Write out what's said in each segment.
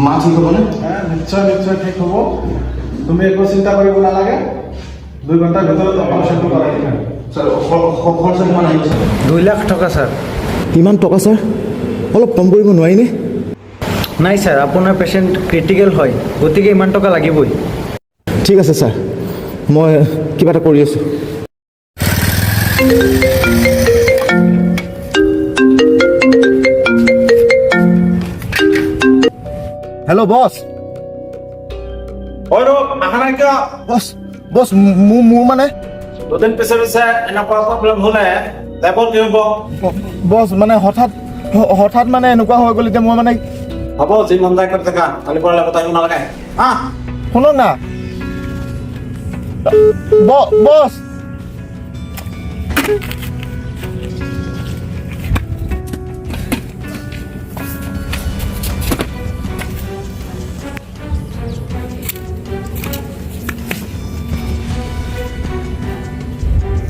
মা ঠিক হ'বনে? নিশ্চয় নিশ্চয় ঠিক হ'ব। তুমি একো চিন্তা কৰিব নালাগে। 2 ঘণ্টাৰ ভিতৰত অপাৰেশ্যনটো কৰাই দিম। ছাৰ খৰচ কিমান আহিব ছাৰ? 2 লাখ টকা ছাৰ। কিমান টকা ছাৰ? অলপ কম কৰিব নোৱাৰিনে? নাই ছাৰ, আপোনাৰ পেচেণ্ট ক্ৰিটিকেল হয়, গতিকে ইমান টকা লাগিবই। ঠিক আছে ছাৰ, মই কিবা এটা কৰি আছোঁ। হেল্ল' বছ। হয় আহা নাই কিয়? বছ বছ মোৰ মানে দুদিন পিছে পিছে এনেকুৱা প্ৰব্লেম হ'লে লেবত কি হ'ব? বছ মানে হঠাৎ মানে এনেকুৱা হৈ গ'ল, এতিয়া মই মানে হ'ব, যি মন যায় কৰি থাকা, কালিৰ পৰা লেবত আহিব নালাগে। শুনক না বছ।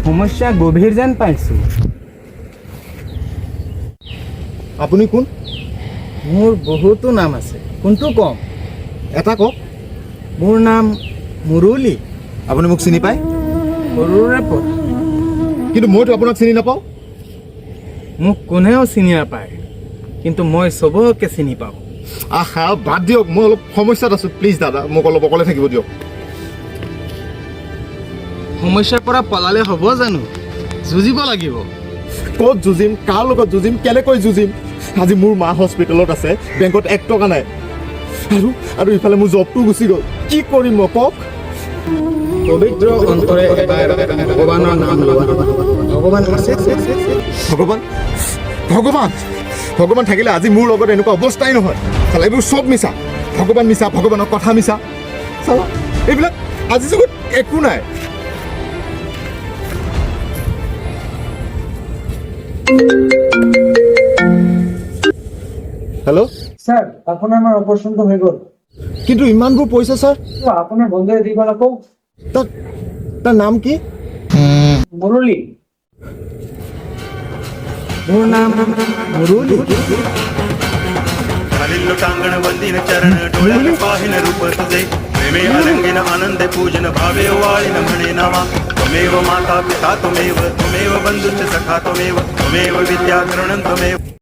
সমস্যা গভীৰ যেন পাইছোঁ। আপুনি কোন? মোৰ বহুতো নাম আছে, কোনটো ক'ম? এটা কওক। মোৰ নাম মুৰলী। আপুনি মোক চিনি পায়? সৰুৰে পৰা। কিন্তু মইতো আপোনাক চিনি নাপাওঁ। মোক কোনেও চিনি নাপায়, কিন্তু মই চবকে চিনি পাওঁ। আহা বাদ দিয়ক, মই অলপ সমস্যাত আছোঁ, প্লিজ দাদা মোক অলপ অকলে থাকিব দিয়ক। সমস্যাৰ পৰা পলালে হ'ব জানো? যুঁজিব লাগিব। ক'ত যুঁজিম, কাৰ লগত যুঁজিম, কেনেকৈ যুঁজিম? আজি মোৰ মা হস্পিটেলত আছে, বেংকত 1 টকা নাই, আৰু ইফালে মোৰ জবটোও গুচি গ'ল। কি কৰিম মই কওক? পবিত্ৰ অন্তৰে এবাৰ ভগৱানৰ নাম লোৱা। ভগৱান আছে। ভগৱান ভগৱান ভগৱান থাকিলে আজি মোৰ লগত এনেকুৱা অৱস্থাই নহয়। চালা এইবোৰ চব মিছা, ভগৱান মিছা, ভগৱানৰ কথা মিছা। চালা এইবিলাক আজি যুগত একো নাই। হেল্ল' স্যাৰ, আপোনাৰ আমাৰ অপাৰেশ্যনটো হৈ গ'ল। কিন্তু ইমানবোৰ পইচা ছাৰ? আপোনাৰ বন্ধুৱে দিব আকৌ। তাৰ নাম কি? মুৰলী। মোৰ নাম মুৰলী। खालील टांगण वंदीन चरण डोळ्यात पाहिन रूप तुझे प्रेमे अलंगिन आनंदे पूजन भावे वाळीन म्हणे नामा त्वमेव माता पिता त्वमेव बंधुश्च सखा त्वमेव विद्या तरुणं त्वमेव